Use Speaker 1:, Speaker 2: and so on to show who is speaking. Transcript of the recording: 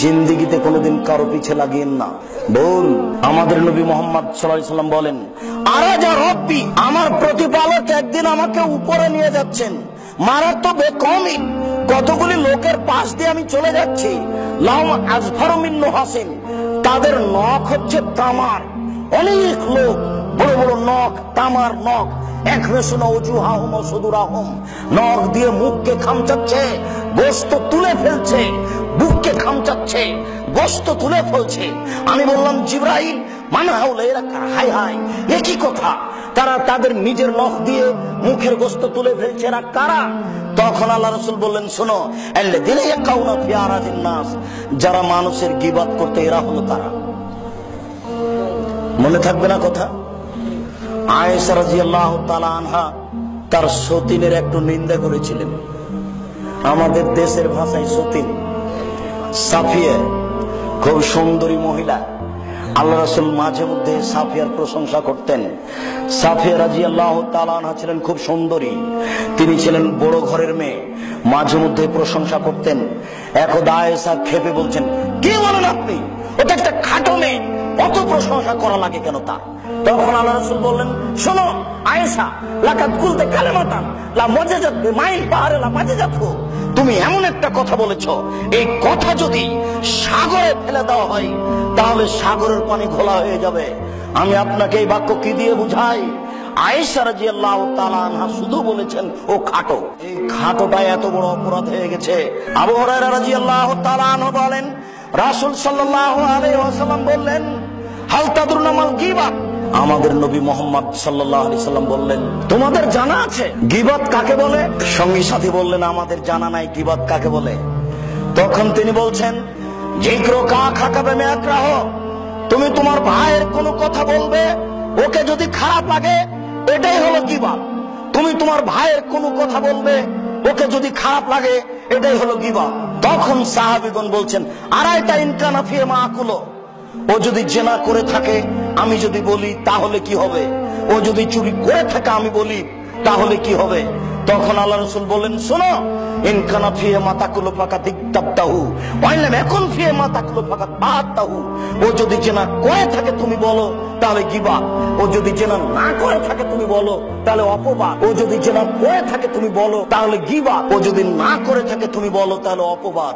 Speaker 1: জিন্দেগিতে কোনোদিন কারো পিছে লাগিয়েন না, ভুল। আমাদের নবী মুহাম্মদ সাল্লাল্লাহু আলাইহি সাল্লাম বলেন, আরাজা রব্বি, আমার প্রতিপালক একদিন আমাকে উপরে নিয়ে যাচ্ছেন, মারার তো বেকমই, কতগুলি লোকের পাশ দিয়ে আমি চলে যাচ্ছি, লাম আজফারু মিন নুহাসিন, তাদের নখ হচ্ছে তামার, অনেক লোক বড় বড় নখ, তামার নখ, নখ দিয়ে মুখকে খামচাচ্ছে, গোশত তুলে ফেলছে, বুককে খামচাচ্ছে, গোশত তুলে ফেলছে। আমি বললাম, জিবরাইল, মানা হাউলা, এরা হাই হাই, একই কথা, তারা তাদের নিজের নখ দিয়ে মুখের গোশত তুলে ফেলছে, এরা কারা? তখন আল্লাহ রাসূল বললেন, শোনো, আল্লাযীনা ইয়াকাউনা ফি আরাদিন নাস, যারা মানুষের গীবত করতে, এরা হলো তারা। মনে থাকবে না কথা? আয়েশা রাদিয়াল্লাহু তাআলা আনহা তার সতীনের একটু নিন্দা করেছিলেন। আমাদের দেশের ভাষায় সতীন, সাফিয়া, খুব সুন্দরী মহিলা। আল্লাহ রাসূল মাঝে মধ্যে সাফিয়ার প্রশংসা করতেন। সাফিয়া রাদিয়াল্লাহু তাআলা আনহা ছিলেন খুব সুন্দরী, তিনি ছিলেন বড় ঘরের মেয়ে, মাঝে মধ্যে প্রশংসা করতেন। একদা আয়েশা খেপে বলছেন, কি বলেন আপনি, ওটা একটা খাটো মেয়ে, অত প্রশংসা করা লাগে কেন তার? তখন আল্লাহ রাসূল বললেন, শোনো আয়েশা, লাকাদ কুলতে কালেমাতান লা মুজাজাত বিমাইল বাহরে লা মুজাজাতহু, তুমি এমন একটা কথা বলেছো, এই কথা যদি সাগরে ফেলে দেওয়া হয় তাহলে সাগরের পানি ঘোলা হয়ে যাবে। আমি আপনাকে এই বাক্য কি দিয়ে বুঝাই? আয়েশা রাদিয়াল্লাহু তাআলা আনহা শুধু বলেছেন ও খাটো, এই খাটোটা এত বড় অপরাধ হয়ে গেছে। আবু হুরায়রা রাদিয়াল্লাহু তাআলা আনহু বলেন, রাসূল সাল্লাল্লাহু আলাইহি ওয়াসাল্লাম বললেন, হাল তাদরুনা মাল গীবাত, আমাদের নবী মুহাম্মদ সাল্লাল্লাহু আলাইহি সাল্লাম বললেন, তোমাদের জানা আছে গীবত কাকে বলে? সঙ্গী সাথী বললেন, আমাদের জানা নাই গীবত কাকে বলে। তখন তিনি বলছেন, যিকরু কাখাকা বিমাকরাহ, তুমি তোমার ভাইয়ের কোনো কথা বলবে, ওকে যদি খারাপ লাগে, এটাই হলো গীবত। তুমি তোমার ভাইয়ের কোনো কথা বলবে, ওকে যদি খারাপ লাগে, এটাই হলো গীবত। তখন সাহাবীগণ বলছেন, আরাইতা ইন কানা ফি মাকুলো, ও যদি জেনা করে থাকে আমি যদি বলি তাহলে কি হবে? ও যদি চুরি করে থাকে আমি বলি তাহলে কি হবে? তখন আল্লাহ রাসূল বললেন, শোনো, ইন কানা ফি মাতাকুলু ফাকাত ইক্তাবতাহু ওয়া ইন লাম ইয়াকুন ফি মাতাকুলু ফাকাত বাতাহু, ও যদি জেনা করে থাকে তুমি বলো তাহলে গীবত, ও যদি জেনা না করে থাকে তুমি বলো তাহলে অপবাদ, ও যদি জেনা করে থাকে তুমি বলো তাহলে গীবত, ও যদি না করে থাকে তুমি বলো তাহলে অপবাদ।